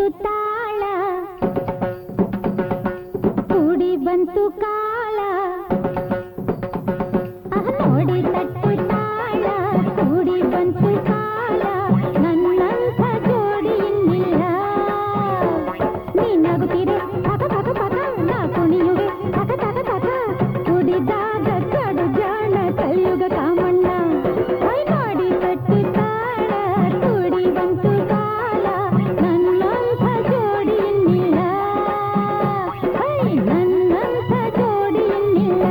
ತಟ್ಟು ತಾಳ ಕೂಡಿ ಬಂತು ಕಾಲ ನೋಡಿ ತಟ್ಟು ತಾಳ ಕೂಡಿ ಬಂತು ಕಾಲ ನನ್ನಂಥ ಜೋಡಿ ಇನ್ನಿಲ್ಲ ನೀನಾಗುತ್ತೀರೆ ಪಕ ಪಕ ಪಕ ನಾ ಕುಣಿಯುವೆ ಪಕ ಪಕ ಪಕ ಕುಡಿದಾಗ ಕಡು ಜಾಣ ಕಲಿಯುಗ ಕಾಮಣ್ಣ ನೋಡಿ ತಟ್ಟು ತಾಳ ಕೂಡಿ ಬಂತು ಕಾಲ ನನ್ನಂಥ ಜೋಡಿ ಇನ್ನಿಲ್ಲ ನನ್ನಂಥ ಜೋಡಿ ಇನ್ನಿಲ್ಲ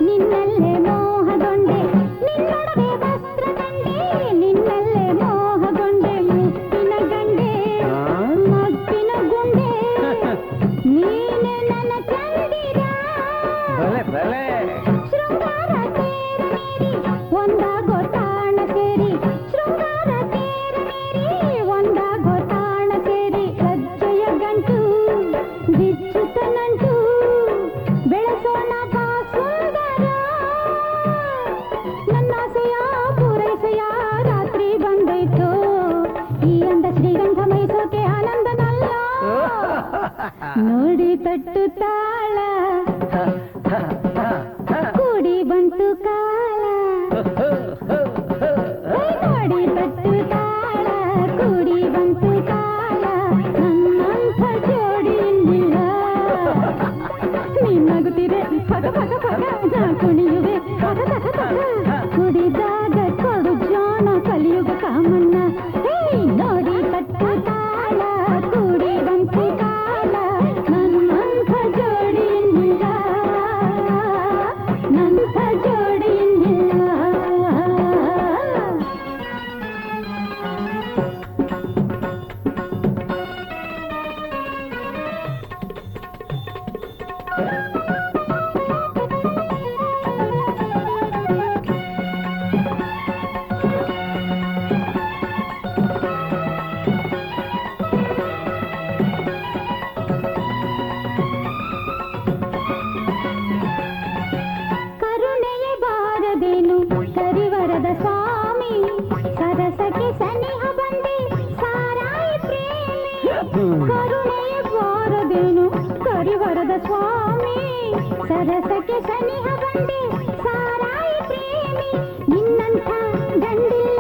ನಿನ್ನಲ್ಲೇ ಮೋಹಗೊಂಡೆ ನಿನ್ನೊಡವೆ ವಸ್ತ್ರ ಕಂಡೆ ನಿನ್ನಲ್ಲೇ ಮೋಹಗೊಂಡೆ ಮುತ್ತಿನ ಗಂಡೆ ಮತ್ತಿನ ಗುಂಡೆ ನೀನೆ ನನ್ನ ಚಂದಿರ ಶೃಂಗಾರ ತೇರ ಮೇರಿ ಒಂದಾಗೋ ತಾಣ ಸೇರಿ ಶೃಂಗಾರ ತೇರ ಮೇರಿ ಒಂದಾಗೋ ತಾಣ ಸೇರಿ ಲಜ್ಜೆಯ ಗಂಟು ಬಿಚ್ಚುತ್ತ ನಂಟು ಬೆಳೆಸೋಣ ಬಾ ಸುಂದರ ನನ್ನಾಸೆಯ ಪೂರೈಸೆಯ ರಾತ್ರಿ ಬಂದೈತು ಈ ಅಂದ ಶ್ರೀಗಂಧ ಮೈಸೋಕೆ ಆನಂದನಲ್ಲ ನೋಡಿ ತಟ್ಟು ತಾಳ ಕೂಡಿ ಬಂತು ಕಾಲ ನೋಡಿ ತಟ್ಟು ತಾಳ ಕೂಡಿ ಬಂತು ಕಾಲ ನನ್ನಂಥ ಜೋಡಿ ಇನ್ನಿಲ್ಲ ನೀನಾಗುತ್ತೀರೆ ಪಕ ಪಕ ಪಕ ನಾ ಕುಣಿಯುವೆ ಪಕ ಪಕ ಪಕ ಕುಡಿದಾಗ ಕೊಡು ಜಾಣ ಕಲಿಯುಗ ಕಾಮಣ್ಣ ನೋಡಿ ತಟ್ಟು ತಾಳ ಕೂಡಿ ಬಂತು ಕಾಲ ನನ್ನಂಥ ಜೋಡಿ ಇನ್ನಿಲ್ಲ ನನ್ನಂಥ ಜೋಡಿ ಇನ್ನಿಲ್ಲ ಕರುಣೆಯ ಬಾರದೇನು ಕರಿವರದ ಸ್ವಾಮಿ ಸರಸಕ್ಕೆ ಸನಿಹ ಬಂದೆ ಸಾರಾಯಿ ಪ್ರೇಮಿ ಕರುಣೆಯ ಬಾರದೇನು ಕರಿವರದ ಸ್ವಾಮಿ ಸರಸಕ್ಕೆ ಸನಿಹ ಬಂದೆ ಸಾರಾಯಿ ಪ್ರೇಮಿ ನಿನ್ನಂಥ ಗಂಡಿಲ್ಲ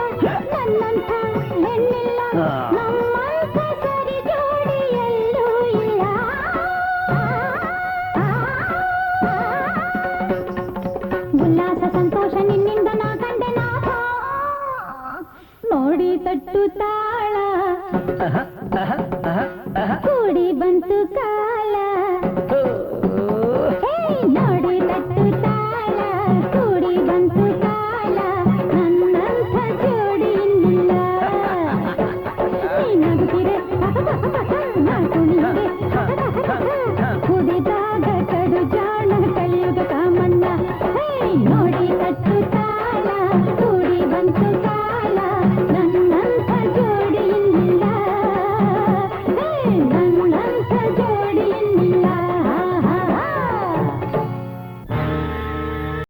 ನನ್ನಂಥ ಹೆಣ್ಣಿಲ್ಲ ನಮ್ಮಂಥ ಸರಿ ಜೋಡಿ ಎಲ್ಲೂ ಇಲ್ಲ ಉಲ್ಲಾಸ ಸಂತೋಷ ನಿನ್ನಿಂದ ನಾ ಕಂಡೆ ನಾಥ ನೋಡಿ ತಟ್ಟು ತಾಳ ಕೂಡಿ ಬಂತು ಕಾಲ ನೋಡಿ ತಟ್ಟು ತಾಳ ಕೂಡಿ ಬಂತು ಕಾಲ ನನ್ನಂಥ ಜೋಡಿ ಇನ್ನಿಲ್ಲ ನೀನಾಗುತ್ತೀರೆ ಪಕ ಪಕ